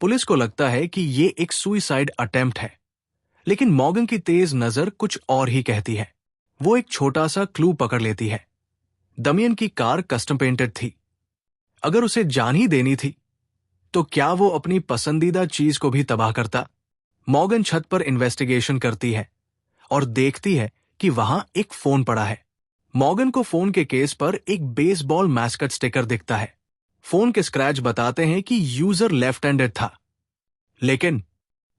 Police को लगता है कि ये एक सुइसाइड अटेम्प्ट है, लेकिन मॉर्गन की तेज नजर कुछ और ही कहती है। वो एक छोटा सा क्लू पकड़ लेती है। दमियन की कार कस्टम पेंटेड थी। अगर उसे जान ही देनी थी तो क्या वो अपनी पसंदीदा चीज को भी तबाह करता? मॉर्गन छत पर इन्वेस्टिगेशन करती है और देखती है कि वहां एक फोन पड़ा है। मॉर्गन को फोन के केस पर एक बेसबॉल मैस्कट स्टिकर दिखता है। फोन के स्क्रैच बताते हैं कि यूजर लेफ्ट हैंडेड था, लेकिन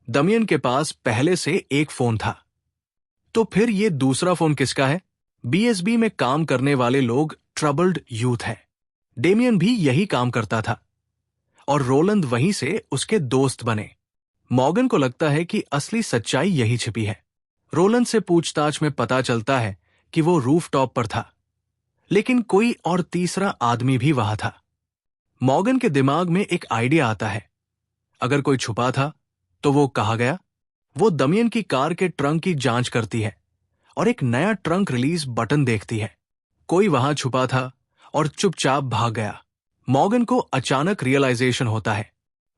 दमियन के पास पहले से एक फोन था। तो फिर ये दूसरा फोन किसका है? बीएसबी में काम करने वाले लोग ट्रबल्ड यूथ हैं। डेमियन भी यही काम करता था और रोलंद वहीं से उसके दोस्त बने। मॉर्गन को लगता है कि असली सच्चाई यही छिपी है। रोलंद से पूछताछ में पता चलता है कि वो रूफटॉप पर था, लेकिन कोई और तीसरा आदमी भी वहां था। मॉर्गन के दिमाग में एक आइडिया आता है। अगर कोई छुपा था तो वो कहाँ गया? वो दमियन की कार के ट्रंक की जांच करती है और एक नया ट्रंक रिलीज बटन देखती है। कोई वहां छुपा था और चुपचाप भाग गया। मॉर्गन को अचानक रियलाइजेशन होता है।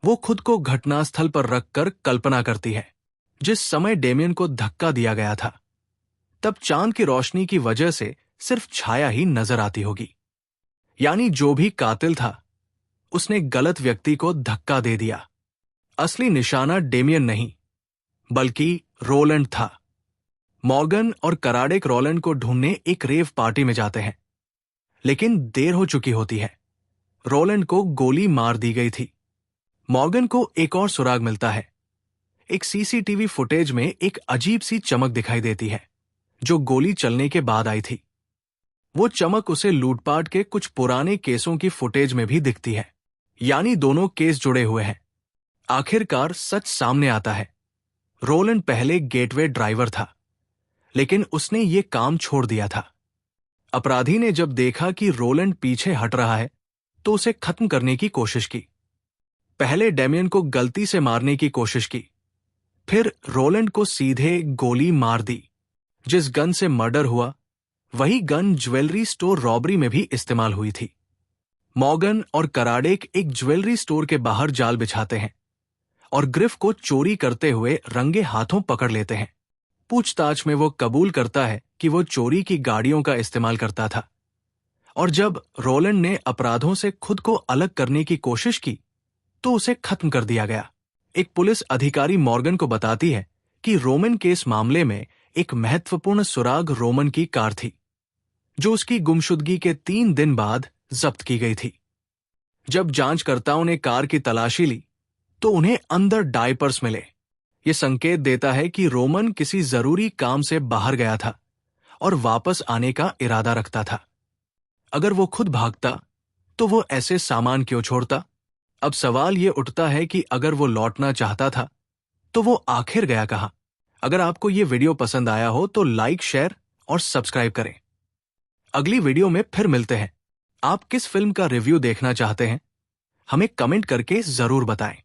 वो खुद को घटनास्थल पर रखकर कल्पना करती है जिस समय डेमियन को धक्का दिया गया था। तब चांद की रोशनी की वजह से सिर्फ छाया ही नजर आती होगी। यानी जो भी कातिल था उसने गलत व्यक्ति को धक्का दे दिया। असली निशाना डेमियन नहीं बल्कि रोलैंड था। मॉर्गन और कराडेक रोलैंड को ढूंढने एक रेव पार्टी में जाते हैं, लेकिन देर हो चुकी होती है। रोलैंड को गोली मार दी गई थी। मॉर्गन को एक और सुराग मिलता है। एक सीसीटीवी फुटेज में एक अजीब सी चमक दिखाई देती है जो गोली चलने के बाद आई थी। वो चमक उसे लूटपाट के कुछ पुराने केसों की फुटेज में भी दिखती है। यानी दोनों केस जुड़े हुए हैं। आखिरकार सच सामने आता है। रोलैंड पहले गेटवे ड्राइवर था, लेकिन उसने ये काम छोड़ दिया था। अपराधी ने जब देखा कि रोलैंड पीछे हट रहा है तो उसे खत्म करने की कोशिश की। पहले डेमियन को गलती से मारने की कोशिश की, फिर रोलैंड को सीधे गोली मार दी। जिस गन से मर्डर हुआ वही गन ज्वेलरी स्टोर रॉबरी में भी इस्तेमाल हुई थी। मॉर्गन और कराडेक एक ज्वेलरी स्टोर के बाहर जाल बिछाते हैं और ग्रिफ को चोरी करते हुए रंगे हाथों पकड़ लेते हैं। पूछताछ में वो कबूल करता है कि वो चोरी की गाड़ियों का इस्तेमाल करता था, और जब रोलैंड ने अपराधों से खुद को अलग करने की कोशिश की तो उसे खत्म कर दिया गया। एक पुलिस अधिकारी मॉर्गन को बताती है कि रोमन केस मामले में एक महत्वपूर्ण सुराग रोमन की कार थी जो उसकी गुमशुदगी के 3 दिन बाद जब्त की गई थी। जब जांचकर्ताओं ने कार की तलाशी ली तो उन्हें अंदर डायपर्स मिले। ये संकेत देता है कि रोमन किसी जरूरी काम से बाहर गया था और वापस आने का इरादा रखता था। अगर वो खुद भागता तो वो ऐसे सामान क्यों छोड़ता? अब सवाल ये उठता है कि अगर वो लौटना चाहता था तो वो आखिर गया कहां? अगर आपको ये वीडियो पसंद आया हो तो लाइक, शेयर और सब्सक्राइब करें। अगली वीडियो में फिर मिलते हैं। आप किस फिल्म का रिव्यू देखना चाहते हैं हमें कमेंट करके जरूर बताएं।